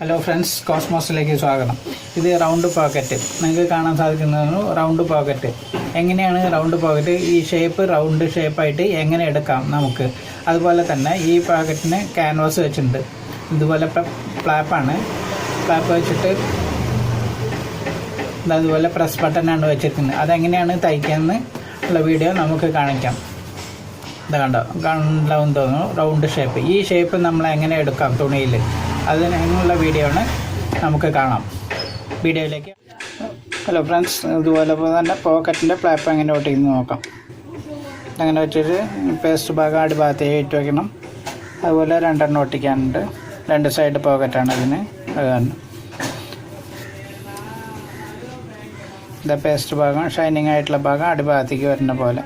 Hello friends, കോസ്മോസിലേക്ക് സ്വാഗതം. ഇത് round pocket, നിങ്ങൾക്ക് കാണാൻ സാധിക്കുന്നതാണ് റൗണ്ട് പോക്കറ്റ്. എങ്ങനെയാണ് റൗണ്ട് പോക്കറ്റ് ഈ ഷേപ്പ് റൗണ്ട് ഷേപ്പായിട്ട് എങ്ങനെ എടുക്കാം നമുക്ക്? അതുപോലെ തന്നെ ഈ പോക്കറ്റിന് ക്യാൻവാസ് വെച്ചിട്ടുണ്ട്. ഇതുപോലെ ഫ്ലാപ്പാണ്, ഫ്ലാപ്പ് വെച്ചിട്ട് അതുപോലെ പ്രസ് ബട്ടനാണ് വെച്ചിരിക്കുന്നത്. അതെങ്ങനെയാണ് തയ്ക്കാമെന്ന് ഉള്ള വീഡിയോ നമുക്ക് കാണിക്കാം. ഇത് കണ്ടാവും തോന്നുന്നു റൗണ്ട് ഷേപ്പ്. ഈ ഷേപ്പ് നമ്മൾ എങ്ങനെ എടുക്കാം തുണിയിൽ, അതിനുള്ള വീഡിയോ ആണ് നമുക്ക് കാണാം. വീഡിയോയിലേക്ക്. ഹലോ ഫ്രണ്ട്സ്, ഇതുപോലെ തന്നെ പോക്കറ്റിൻ്റെ ഫ്ലാപ്പ് എങ്ങനെ ഒട്ടിക്കുന്നത് നോക്കാം. അങ്ങനെ വെച്ചിട്ട് പേസ്റ്റ് ഭാഗം അടിഭാഗത്തേക്ക് ഇട്ട് വയ്ക്കണം. അതുപോലെ രണ്ടെണ്ണം ഒട്ടിക്കാനുണ്ട്. രണ്ട് സൈഡ് പോക്കറ്റാണ് ഇതിന്. അത് ഇതാ പേസ്റ്റ് ഭാഗം, ഷൈനിങ് ആയിട്ടുള്ള ഭാഗം അടിഭാഗത്തേക്ക് വരുന്ന പോലെ.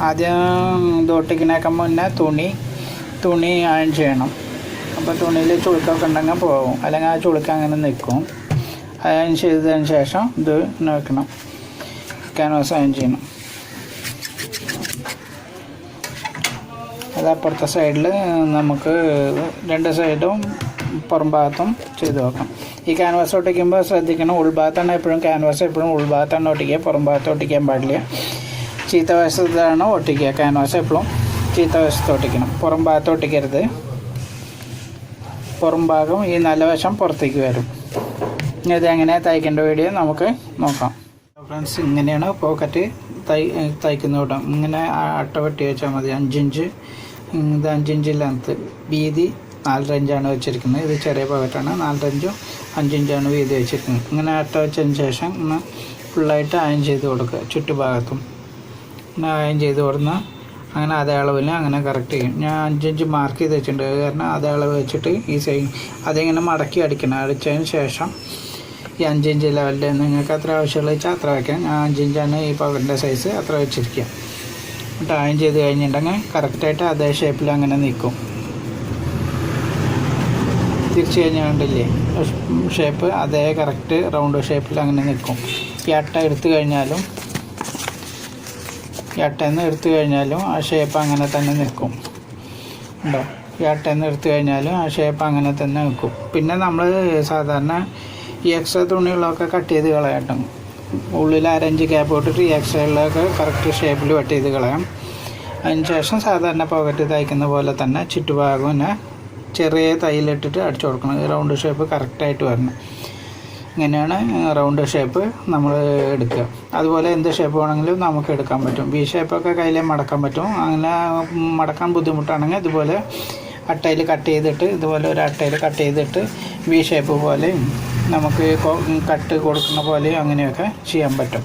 ആദ്യം ഇത് ഒട്ടിക്കുന്നതിനൊക്കെ മുന്നേ തുണി അയൺ ചെയ്യണം. അപ്പോൾ തുണിയിൽ ചുളുക്കൊക്കെ ഉണ്ടെങ്കിൽ പോകും, അല്ലെങ്കിൽ ആ ചുളുക്ക് അങ്ങനെ നിൽക്കും. അയൺ ചെയ്തതിന് ശേഷം ഇത് വെക്കണം, ക്യാൻവാസ് അയൺ ചെയ്യണം. അത് അപ്പുറത്തെ സൈഡിൽ നമുക്ക് രണ്ട് സൈഡും പുറം ഭാഗത്തും ചെയ്ത് വെക്കാം. ഈ ക്യാൻവാസ് ഒട്ടിക്കുമ്പോൾ ശ്രദ്ധിക്കണം, ഉൾഭാഗത്താണ് എപ്പോഴും ക്യാൻവാസ് എപ്പോഴും ഉൾഭാഗത്താണ് ഒട്ടിക്കുക, പുറം ഭാഗത്ത് ഒട്ടിക്കാൻ പാടില്ല. ചീത്ത വശത്താണ് ഒട്ടിക്കുക. ക്യാൻവാസ് എപ്പോഴും ചീത്ത വശത്ത് ഒട്ടിക്കണം, പുറം ഭാഗത്ത് ഒട്ടിക്കരുത്. പുറം ഭാഗം ഈ നല്ല വശം പുറത്തേക്ക് വരും. ഇത് എങ്ങനെ തയ്ക്കേണ്ട വീഡിയോ നമുക്ക് നോക്കാം. ഫ്രണ്ട്സ്, ഇങ്ങനെയാണ് പോക്കറ്റ് തയ്ക്കുന്ന കൂട്ടം. ഇങ്ങനെ അട്ട വെട്ടി വെച്ചാൽ മതി. 5 ഇഞ്ച്, ഇത് 5 ഇഞ്ച് ലെങ്ത്ത്. വീതി 4 ഇഞ്ചാണ് വെച്ചിരിക്കുന്നത്. ഇത് ചെറിയ പോക്കറ്റാണ്. 4 ഇഞ്ചും 5 ഇഞ്ചാണ് വീതി വെച്ചിരിക്കുന്നത്. ഇങ്ങനെ അട്ട വെച്ചതിന് ശേഷം ഇങ്ങനെ ഫുള്ളായിട്ട് അയൺ ചെയ്ത് കൊടുക്കുക. ചുറ്റുഭാഗത്തും അയൺ ചെയ്ത് കൊടുന്നാൽ അങ്ങനെ അതേ അളവിൽ അങ്ങനെ കറക്റ്റ് ചെയ്യും. ഞാൻ 5 ഇഞ്ച് മാർക്ക് ചെയ്ത് വെച്ചിട്ടുണ്ട്. കാരണം അതേ അളവ് വെച്ചിട്ട് ഈ സൈഡ് അതിങ്ങനെ മടക്കി അടിക്കണം. അടിച്ചതിന് ശേഷം ഈ 5 ഇഞ്ച് ലെവലിൽ നിങ്ങൾക്ക് അത്ര ആവശ്യമുള്ള വെച്ചാൽ അത്ര വയ്ക്കാം. ഞാൻ 5 ഇഞ്ചാണ് ഈ പവറിൻ്റെ സൈസ്, അത്ര വെച്ചിരിക്കുക. എന്നിട്ട് അയൺ ചെയ്ത് കഴിഞ്ഞിട്ടുണ്ടെങ്കിൽ കറക്റ്റായിട്ട് അതേ ഷേപ്പിൽ അങ്ങനെ നിൽക്കും. തിരിച്ച് കഴിഞ്ഞാൽ കണ്ടില്ലേ ഷേപ്പ് അതേ കറക്റ്റ് റൗണ്ട് ഷേപ്പിൽ അങ്ങനെ നിൽക്കും. ഈ അട്ട എടുത്തു കഴിഞ്ഞാലും എടുത്തു കഴിഞ്ഞാലും ആ ഷേപ്പ് അങ്ങനെ തന്നെ നിൽക്കും. ഉണ്ടോ? എടുത്തു കഴിഞ്ഞാലും ആ ഷേപ്പ് അങ്ങനെ തന്നെ നിൽക്കും. പിന്നെ നമ്മൾ സാധാരണ ഈ എക്സ്ട്രാ തുണികളൊക്കെ കട്ട് ചെയ്ത് കളയട്ടും. ഉള്ളിൽ 1/2 ഇഞ്ച് ഗ്യാപ്പ് ഇട്ടിട്ട് ഈ എക്സ്ട്രയിലൊക്കെ കറക്റ്റ് ഷേപ്പിൽ കട്ട് ചെയ്ത് കളയാം. അതിന് ശേഷം സാധാരണ പോക്കറ്റ് തയ്ക്കുന്ന പോലെ തന്നെ ചുറ്റുഭാഗം തന്നെ ചെറിയ തയ്യലിട്ടിട്ട് അടിച്ചു കൊടുക്കണം. റൗണ്ട് ഷേപ്പ് കറക്റ്റായിട്ട് വരണം. ഇങ്ങനെയാണ് റൗണ്ട് ഷേപ്പ് നമ്മൾ എടുക്കുക. അതുപോലെ എന്ത് ഷേപ്പ് വേണമെങ്കിലും നമുക്ക് എടുക്കാൻ പറ്റും. വി ഷേപ്പൊക്കെ കയ്യിൽ മടക്കാൻ പറ്റും. അങ്ങനെ മടക്കാൻ ബുദ്ധിമുട്ടാണെങ്കിൽ ഇതുപോലെ അട്ടയിൽ കട്ട് ചെയ്തിട്ട്, ഇതുപോലെ ഒരു അട്ടയിൽ കട്ട് ചെയ്തിട്ട് വി ഷേപ്പ് പോലെയും നമുക്ക് കട്ട് കൊടുക്കുന്ന പോലെയും അങ്ങനെയൊക്കെ ചെയ്യാൻ പറ്റും.